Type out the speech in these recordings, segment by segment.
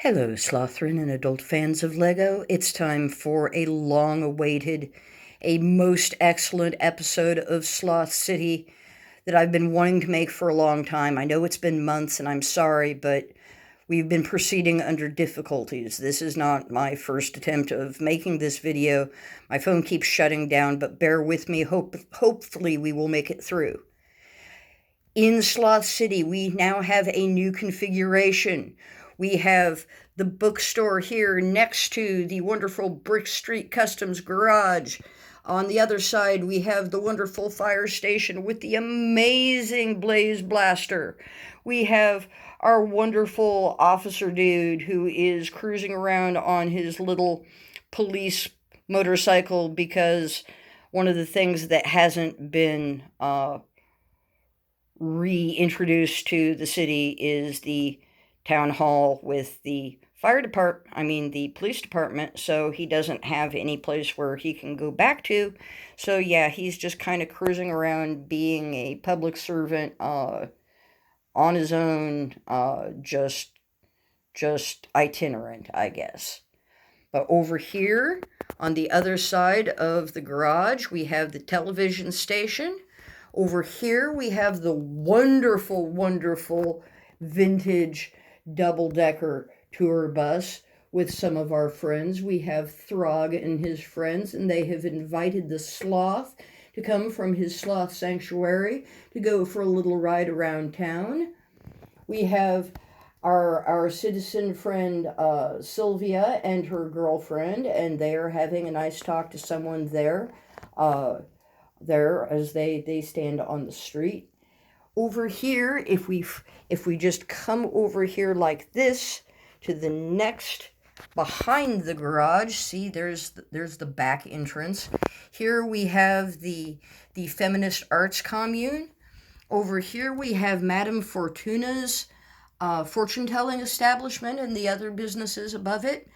Hello, Slothrin and adult fans of LEGO. It's time for a long-awaited, a most excellent episode of Sloth City that I've been wanting to make for a long time. I know it's been months, and I'm sorry, but we've been proceeding under difficulties. This is not my first attempt of making this video. My phone keeps shutting down, but bear with me. Hopefully we will make it through. In Sloth City, we now have a new configuration. We have the bookstore here next to the wonderful Brick Street Customs garage. On the other side, we have the wonderful fire station with the amazing Blaze Blaster. We have our wonderful officer dude who is cruising around on his little police motorcycle because one of the things that hasn't been reintroduced to the city is the town hall with the the police department, so he doesn't have any place where he can go back to. So yeah, he's just kind of cruising around being a public servant on his own, just itinerant, I guess. But over here, on the other side of the garage, we have the television station. Over here, we have the wonderful, wonderful vintage double-decker tour bus with some of our friends. We have Throg and his friends, and they have invited the sloth to come from his sloth sanctuary to go for a little ride around town. We have our citizen friend Sylvia and her girlfriend, and they are having a nice talk to someone there as they stand on the street. Over here, if we just come over here like this to the next, behind the garage, see there's the back entrance. Here we have the Feminist Arts Commune. Over here we have Madame Fortuna's fortune-telling establishment and the other businesses above it.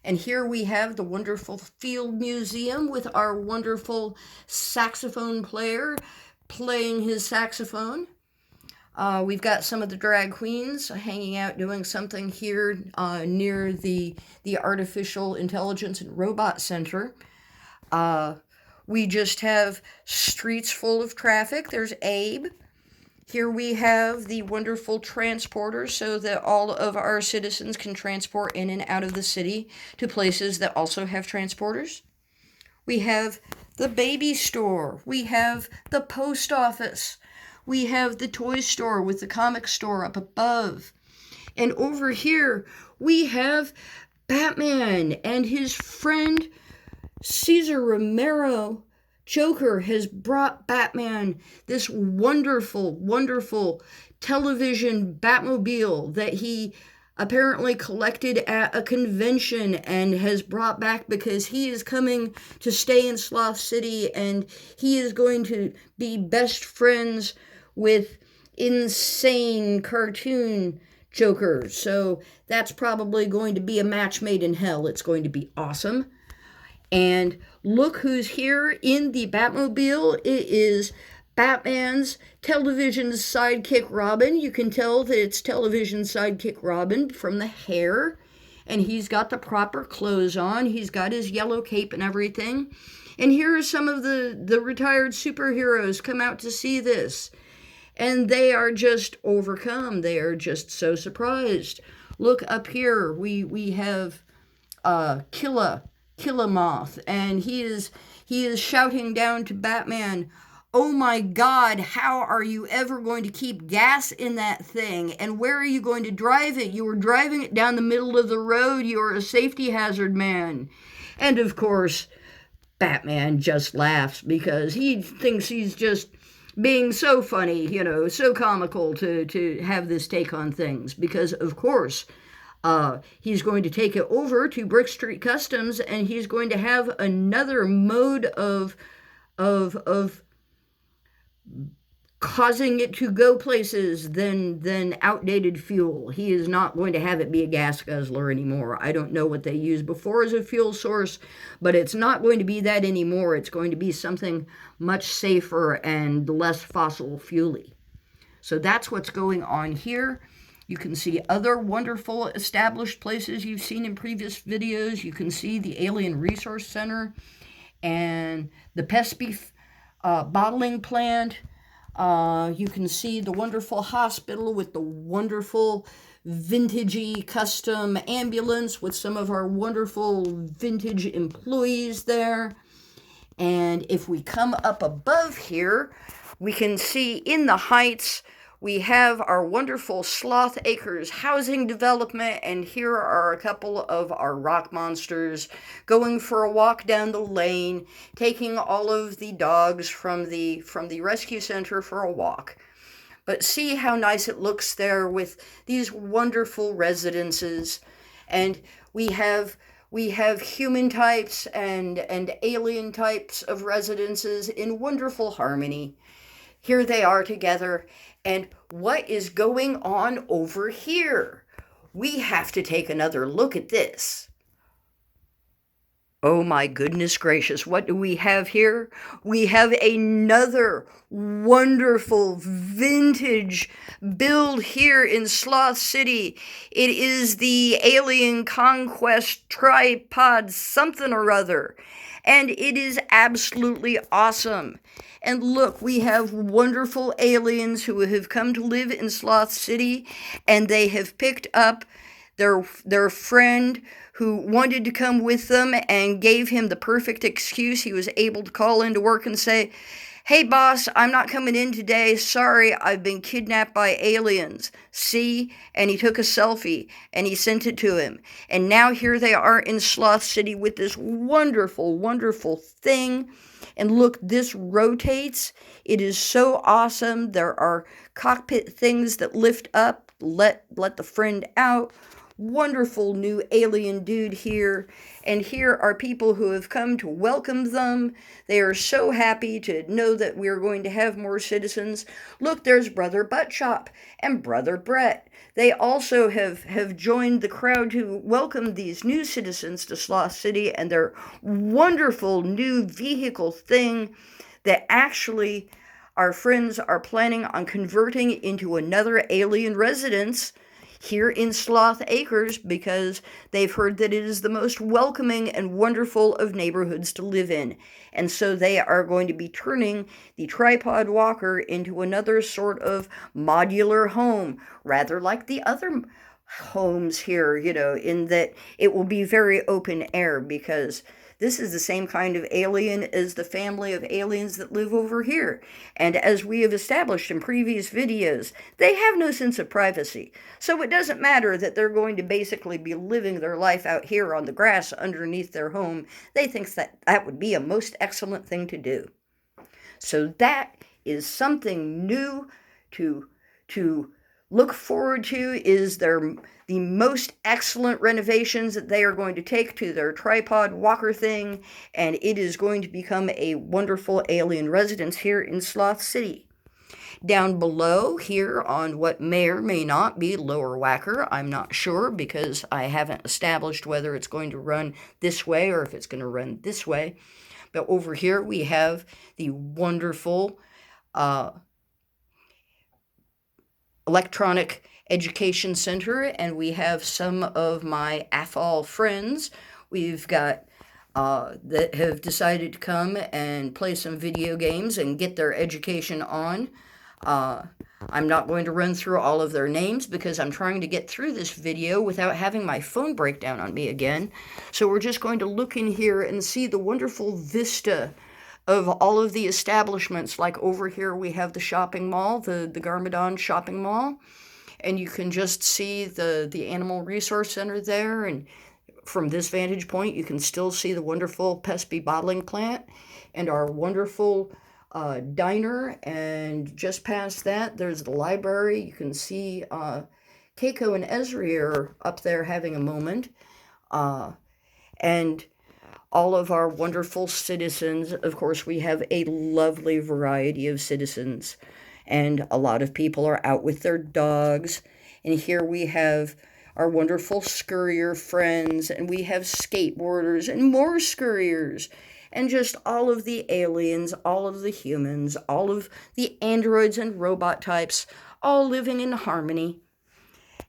And here we have the wonderful Field Museum with our wonderful saxophone player playing his saxophone. We've got some of the drag queens hanging out doing something here near the Artificial Intelligence and Robot Center. We just have streets full of traffic. There's Abe. Here we have the wonderful transporters so that all of our citizens can transport in and out of the city to places that also have transporters. We have the baby store. We have the post office. We have the toy store with the comic store up above. And over here, we have Batman and his friend Cesar Romero. Joker has brought Batman this wonderful, wonderful television Batmobile that he apparently collected at a convention and has brought back because he is coming to stay in Sloth City and he is going to be best friends with insane cartoon Joker. So that's probably going to be a match made in hell. It's going to be awesome. And look who's here in the Batmobile. It is Batman's television sidekick Robin. You can tell that it's television sidekick Robin from the hair. And he's got the proper clothes on. He's got his yellow cape and everything. And here are some of the retired superheroes come out to see this. And they are just overcome. They are just so surprised. Look up here. We have Killamoth, and he is shouting down to Batman, "Oh my God, how are you ever going to keep gas in that thing? And where are you going to drive it? You were driving it down the middle of the road. You're a safety hazard, man." And of course, Batman just laughs because he thinks he's just being so funny, so comical to have this take on things. Because, of course, he's going to take it over to Brick Street Customs, and he's going to have another mode of causing it to go places than outdated fuel. He is not going to have it be a gas guzzler anymore. I don't know what they used before as a fuel source, but it's not going to be that anymore. It's going to be something much safer and less fossil fuel-y. So that's what's going on here. You can see other wonderful established places you've seen in previous videos. You can see the Alien Resource Center and the Pesky bottling plant. You can see the wonderful hospital with the wonderful vintagey custom ambulance with some of our wonderful vintage employees there. And if we come up above here, we can see in the heights, we have our wonderful Sloth Acres housing development, and here are a couple of our rock monsters going for a walk down the lane, taking all of the dogs from the rescue center for a walk. But see how nice it looks there with these wonderful residences. And we have human types and alien types of residences in wonderful harmony. Here they are together. And what is going on over here? We have to take another look at this. Oh my goodness gracious, what do we have here? We have another wonderful vintage build here in Sloth City. It is the Alien Conquest tripod something or other. And it is absolutely awesome. And look, we have wonderful aliens who have come to live in Sloth City, and they have picked up their friend who wanted to come with them and gave him the perfect excuse. He was able to call into work and say, "Hey boss, I'm not coming in today. Sorry, I've been kidnapped by aliens. See?" And he took a selfie and he sent it to him. And now here they are in Sloth City with this wonderful, wonderful thing. And look, this rotates. It is so awesome. There are cockpit things that lift up, let the friend out. Wonderful new alien dude here. And here are people who have come to welcome them. They are so happy to know that we are going to have more citizens. Look, there's Brother Buttchop and Brother Brett. They also have joined the crowd to welcome these new citizens to Sloth City and their wonderful new vehicle thing that actually our friends are planning on converting into another alien residence here in Sloth Acres because they've heard that it is the most welcoming and wonderful of neighborhoods to live in. And so they are going to be turning the tripod walker into another sort of modular home, rather like the other homes here, in that it will be very open air because this is the same kind of alien as the family of aliens that live over here. And as we have established in previous videos, they have no sense of privacy. So it doesn't matter that they're going to basically be living their life out here on the grass underneath their home. They think that would be a most excellent thing to do. So that is something new to look forward to, is the most excellent renovations that they are going to take to their tripod walker thing, and it is going to become a wonderful alien residence here in Sloth City. Down below here on what may or may not be Lower Wacker, I'm not sure because I haven't established whether it's going to run this way or if it's going to run this way. But over here we have the wonderful Electronic Education Center, and we have some of my AFOL friends. We've got that have decided to come and play some video games and get their education on. I'm not going to run through all of their names because I'm trying to get through this video without having my phone break down on me again. So we're just going to look in here and see the wonderful vista of all of the establishments. Like over here we have the shopping mall, the Garmadon shopping mall, and you can just see the Animal Resource Center there, and from this vantage point you can still see the wonderful Pesky bottling plant and our wonderful diner, and just past that there's the library. You can see Keiko and Esri are up there having a moment, and all of our wonderful citizens. Of course, we have a lovely variety of citizens, and a lot of people are out with their dogs. And here we have our wonderful scurrier friends, and we have skateboarders and more scurriers, and just all of the aliens, all of the humans, all of the androids and robot types, all living in harmony.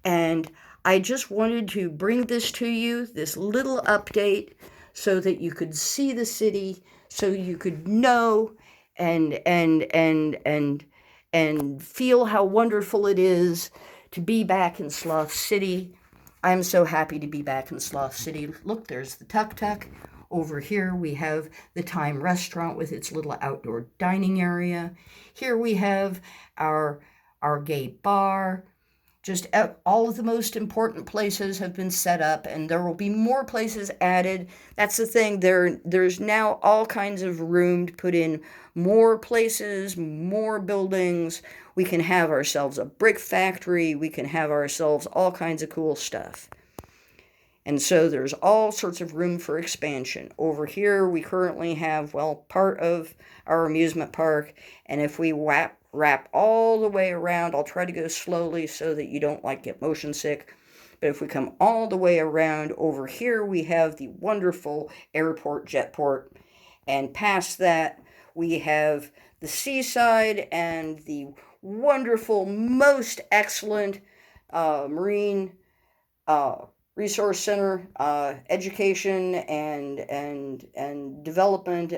And I just wanted to bring this to you, this little update, so that you could see the city, so you could know and feel how wonderful it is to be back in Sloth City. I'm so happy to be back in Sloth City. Look, there's the Tuk Tuk. Over here we have the Time Restaurant with its little outdoor dining area. Here we have our gay bar. Just all of the most important places have been set up, and there will be more places added. That's the thing. There's now all kinds of room to put in more places, more buildings. We can have ourselves a brick factory. We can have ourselves all kinds of cool stuff. And so there's all sorts of room for expansion. Over here, we currently have, well, part of our amusement park. And if we wrap all the way around, I'll try to go slowly so that you don't get motion sick. But if we come all the way around, over here we have the wonderful airport jetport. And past that, we have the seaside and the wonderful, most excellent marine resource center, education and development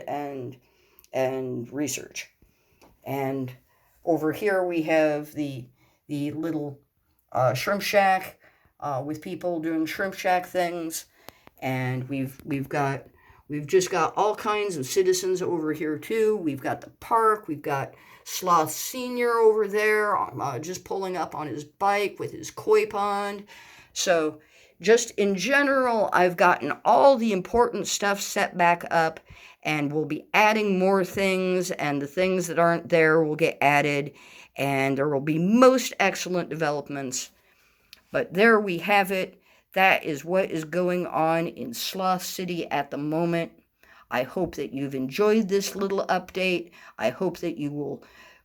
and research. And over here we have the little shrimp shack with people doing shrimp shack things, and we've just got all kinds of citizens over here too. We've got the park. We've got Sloth Senior over there, just pulling up on his bike with his koi pond. So just in general, I've gotten all the important stuff set back up, and we'll be adding more things, and the things that aren't there will get added, and there will be most excellent developments. But there we have it. That is what is going on in Sloth City at the moment. I hope that you've enjoyed this little update. I hope that you will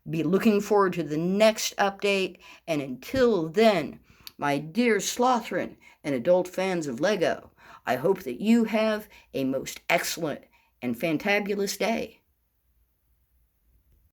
be looking forward to the next update. And until then, my dear Slothrin and adult fans of Lego, I hope that you have a most excellent and fantabulous day.